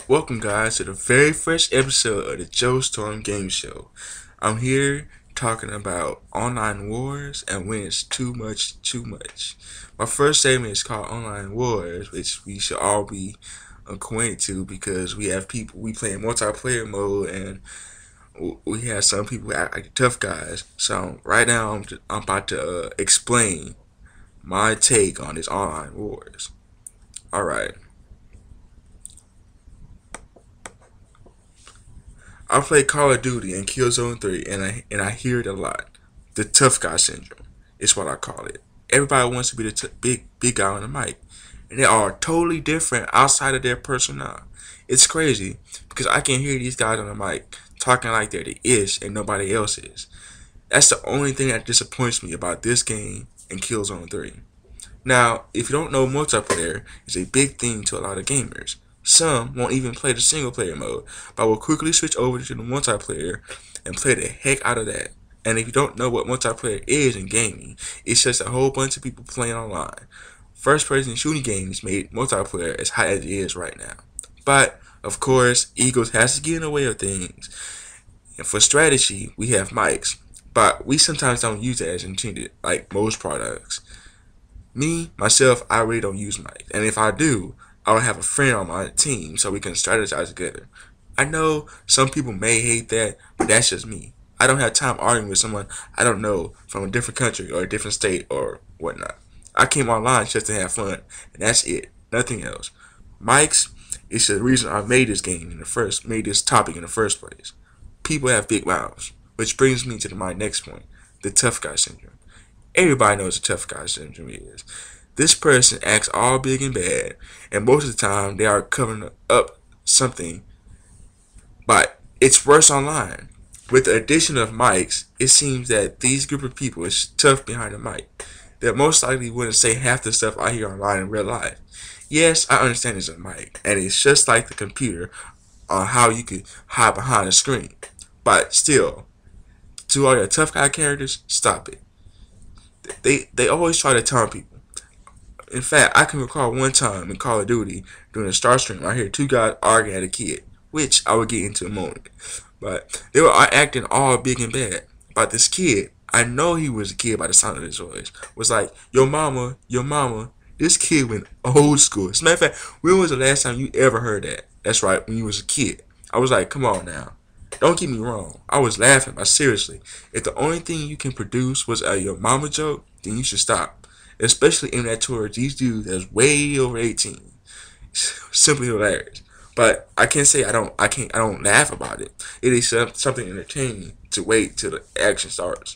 Welcome, guys, to the very first episode of the Joe Storm Game Show. I'm here talking about online wars and when it's too much, too much. My first segment is called Online Wars, which we should all be acquainted to because we have people we play in multiplayer mode and we have some people who act like tough guys. So right now I'm about to explain my take on this online wars. All right. I play Call of Duty and Killzone 3, and I hear it a lot. The tough guy syndrome is what I call it. Everybody wants to be the big guy on the mic, and they are totally different outside of their persona. It's crazy because I can hear these guys on the mic talking like they're the ish and nobody else is. That's the only thing that disappoints me about this game and Killzone 3. Now, if you don't know, multiplayer is a big thing to a lot of gamers. Some won't even play the single player mode, but will quickly switch over to the multiplayer and play the heck out of that. And if you don't know what multiplayer is in gaming, it's just a whole bunch of people playing online. First person shooting games made multiplayer as hot as it is right now. But, of course, egos has to get in the way of things. And for strategy, we have mics, but we sometimes don't use it as intended, like most products. Me, myself, I really don't use mics. And if I do, I will have a friend on my team so we can strategize together. I know some people may hate that, but that's just me. I don't have time arguing with someone I don't know from a different country or a different state or whatnot. I came online just to have fun, and that's it. Nothing else. Mics is the reason I made this game made this topic in the first place. People have big mouths, which brings me to my next point, the tough guy syndrome. Everybody knows what tough guy syndrome is. This person acts all big and bad, and most of the time they are covering up something, but it's worse online. With the addition of mics, it seems that these group of people is tough behind the mic. They most likely wouldn't say half the stuff I hear online in real life. Yes, I understand it's a mic, and it's just like the computer on how you could hide behind a screen. But still, to all your tough guy characters, stop it. They always try to taunt people. In fact, I can recall one time in Call of Duty during a Star Stream, I heard two guys arguing at a kid, which I will get into in a moment. But they were acting all big and bad. But this kid, I know he was a kid by the sound of his voice, was like, "Yo mama, yo mama." This kid went old school. As a matter of fact, when was the last time you ever heard that? That's right, when you was a kid. I was like, come on now. Don't get me wrong. I was laughing, but seriously, if the only thing you can produce was a your mama joke, then you should stop. Especially in that towards these dudes that's way over 18. Simply hilarious. But I can't say I don't laugh about it. It is something entertaining to wait till the action starts.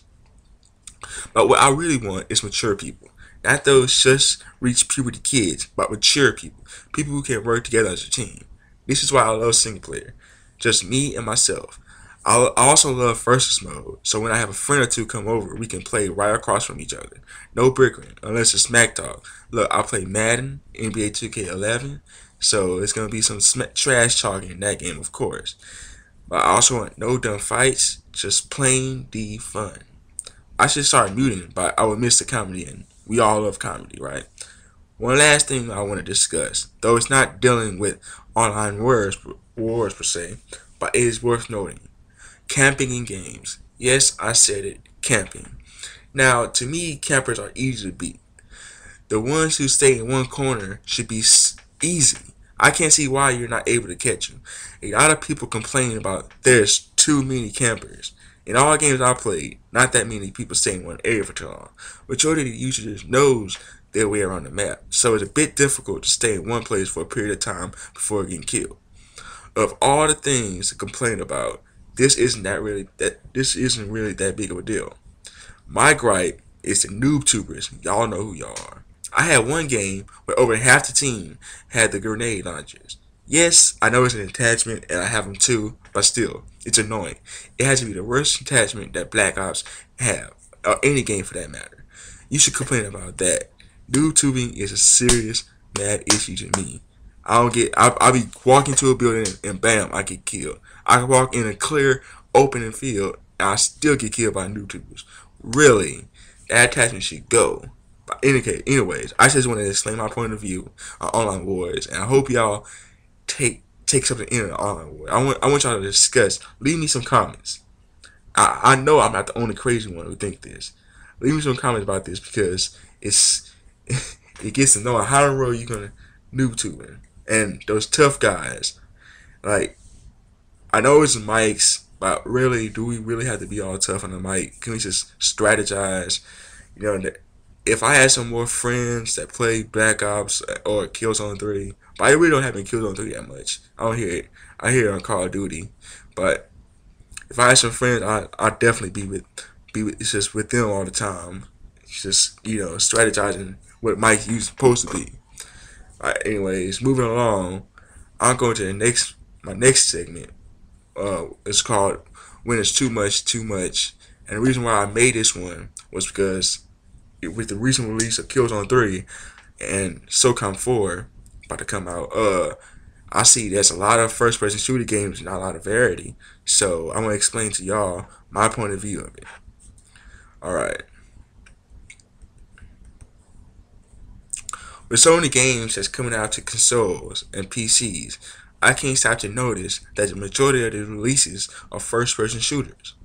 But what I really want is mature people. Not those just reach puberty kids, but mature people. People who can work together as a team. This is why I love single player. Just me and myself. I also love versus mode, so when I have a friend or two come over, we can play right across from each other. No bickering, unless it's smack talk. Look, I play Madden, NBA 2K11, so it's gonna be some trash talking in that game, of course. But I also want no dumb fights, just plain D fun. I should start muting, but I would miss the comedy, and we all love comedy, right? One last thing I want to discuss, though it's not dealing with online wars per se, but it is worth noting. Camping in games. Yes, I said it, camping. Now, to me, campers are easy to beat. The ones who stay in one corner should be easy. I can't see why you're not able to catch them. A lot of people complain about there's too many campers. In all games I played, not that many people stay in one area for too long. Majority of the users knows their way around the map, so it's a bit difficult to stay in one place for a period of time before getting killed. Of all the things to complain about, this isn't really that big of a deal. My gripe is the noob tubers. Y'all know who y'all are. I had one game where over half the team had the grenade launchers. Yes, I know it's an attachment and I have them too, but still, it's annoying. It has to be the worst attachment that Black Ops have, or any game for that matter. You should complain about that. Noob tubing is a serious bad issue to me. I'll be walking to a building and bam, I get killed. I can walk in a clear, open field and I still get killed by noob tubers. Really, that attachment should go. But anyways, I just want to explain my point of view on online wars, and I hope y'all take take something in on. I want y'all to discuss. Leave me some comments. I know I'm not the only crazy one who think this. Leave me some comments about this because it's it gets to know how the road you're gonna noob to it. And those tough guys, like I know it's mics, but really, do we really have to be all tough on the mic? Can we just strategize? You know, if I had some more friends that play Black Ops or Killzone 3, but I really don't have in Killzone 3 that much. I don't hear it. I hear it on Call of Duty, but if I had some friends, I'd definitely be with it's just with them all the time. It's just strategizing what Mike you supposed to be. Anyways, moving along, I'm going to my next segment. It's called When It's Too Much, Too Much. And the reason why I made this one was because with the recent release of Killzone 3 and SOCOM 4 about to come out, I see there's a lot of first-person shooter games, not a lot of variety. So I'm gonna explain to y'all my point of view of it. All right. With so many games that's coming out to consoles and PCs, I can't stop to notice that the majority of the releases are first-person shooters.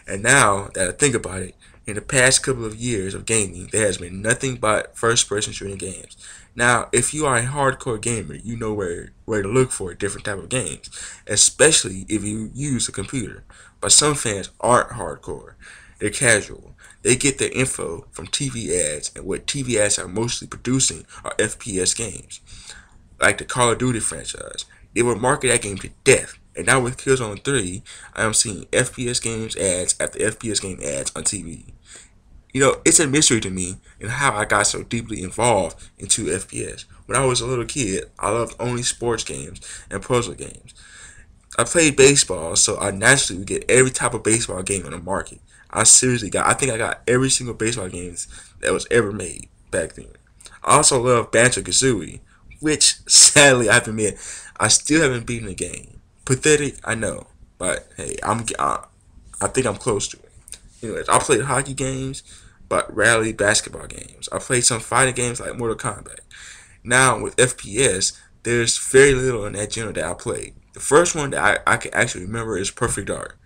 And now that I think about it, in the past couple of years of gaming, there has been nothing but first-person shooting games. Now, if you are a hardcore gamer, you know where to look for different type of games, especially if you use a computer. But some fans aren't hardcore. They're casual. They get their info from TV ads, and what TV ads are mostly producing are FPS games, like the Call of Duty franchise. They will market that game to death. And now with Killzone 3, I am seeing FPS games ads after FPS game ads on TV. It's a mystery to me in how I got so deeply involved into FPS. When I was a little kid, I loved only sports games and puzzle games. I played baseball, so I naturally would get every type of baseball game on the market. I think I got every single baseball game that was ever made back then. I also love Banjo-Kazooie, which sadly I have to admit, I still haven't beaten the game. Pathetic, I know, but hey, I think I'm close to it. Anyways, I played hockey games, but rarely basketball games. I played some fighting games like Mortal Kombat. Now with FPS, there's very little in that genre that I played. The first one that I can actually remember is Perfect Dark,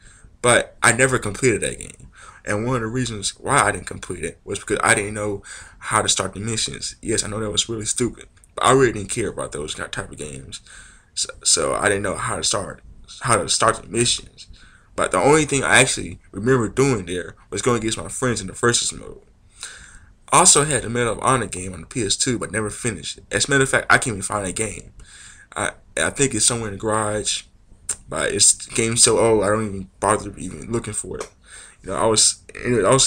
but I never completed that game. And one of the reasons why I didn't complete it was because I didn't know how to start the missions. Yes, I know that was really stupid, but I really didn't care about those type of games. So I didn't know how to start the missions. But the only thing I actually remember doing there was going against my friends in the versus mode. I also had the Medal of Honor game on the PS2, but never finished it. As a matter of fact, I can't even find that game. I think it's somewhere in the garage, but the game's so old I don't even bother even looking for it. I was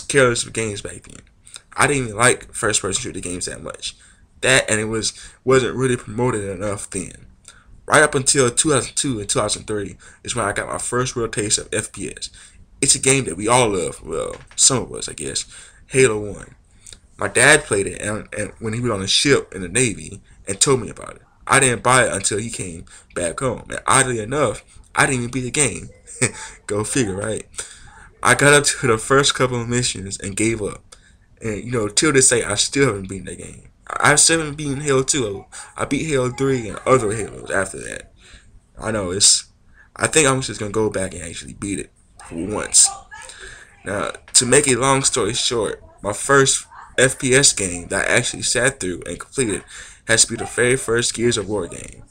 careless with games back then. I didn't even like first-person shooter games that much. That and it wasn't really promoted enough then. Right up until 2002 and 2003 is when I got my first real taste of FPS. It's a game that we all love. Well, some of us, I guess. Halo 1. My dad played it and when he was on a ship in the Navy and told me about it. I didn't buy it until he came back home. And oddly enough, I didn't even beat the game. Go figure, right? I got up to the first couple of missions and gave up. And, till this day, I still haven't beaten that game. I still haven't beaten Halo 2. I beat Halo 3 and other Halos after that. I know, I think I'm just going to go back and actually beat it for once. Now, to make a long story short, my first FPS game that I actually sat through and completed has to be the very first Gears of War game.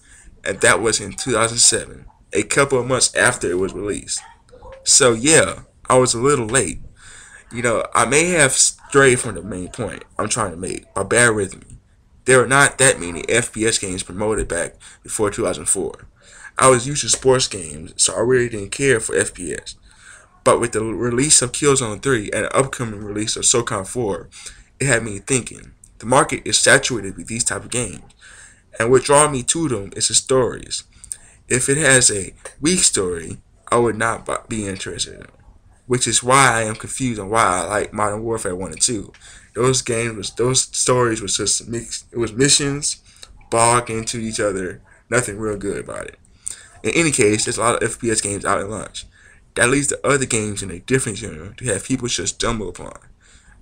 And that was in 2007, a couple of months after it was released. So yeah, I was a little late. I may have strayed from the main point I'm trying to make, but bear with me. There are not that many FPS games promoted back before 2004. I was used to sports games, so I really didn't care for FPS. But with the release of Killzone 3 and the upcoming release of SOCOM 4, it had me thinking. The market is saturated with these type of games, and what draws me to them is the stories. If it has a weak story, I would not be interested in it. Which is why I am confused on why I like Modern Warfare 1 and 2. Those stories was just mixed. It was missions, bog into each other, nothing real good about it. In any case, there's a lot of FPS games out at launch. That leads to other games in a different genre to have people just stumble upon.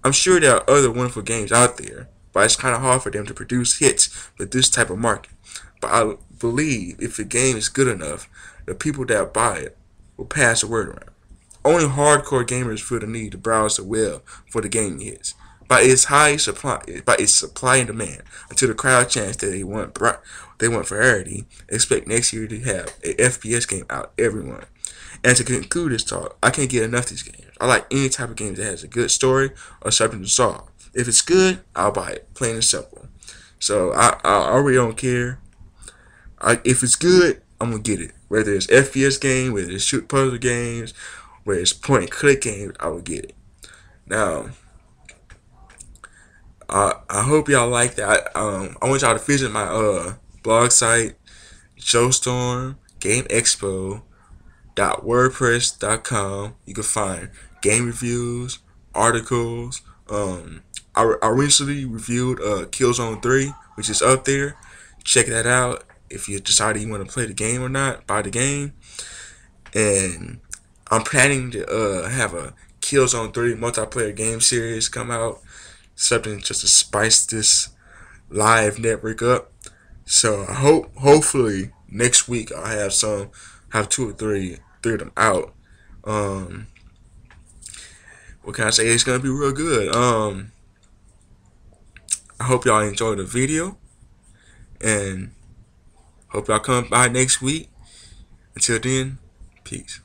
I'm sure there are other wonderful games out there, but it's kind of hard for them to produce hits with this type of market. But I believe if the game is good enough, the people that buy it will pass the word around. Only hardcore gamers feel the need to browse the web for the game hits. By its supply and demand, until the crowd chants that they want variety, expect next year to have a FPS game out every month. And to conclude this talk, I can't get enough of these games. I like any type of game that has a good story or something to solve. If it's good, I'll buy it. Plain and simple. So I really don't care. If it's good, I'm gonna get it. Whether it's FPS game, whether it's shoot puzzle games, whether it's point and click games, I will get it. Now, I hope y'all like that. I want y'all to visit my blog site, Showstorm Game Expo .wordpress.com. You can find game reviews, articles. I recently reviewed Killzone 3, which is up there. Check that out. If you decide you want to play the game or not, buy the game. And I'm planning to have a Killzone 3 multiplayer game series come out. Something just to spice this live network up. So I hopefully next week I'll have two or three of them out. What can I say? It's gonna be real good. I hope y'all enjoyed the video, and hope y'all come by next week. Until then, peace.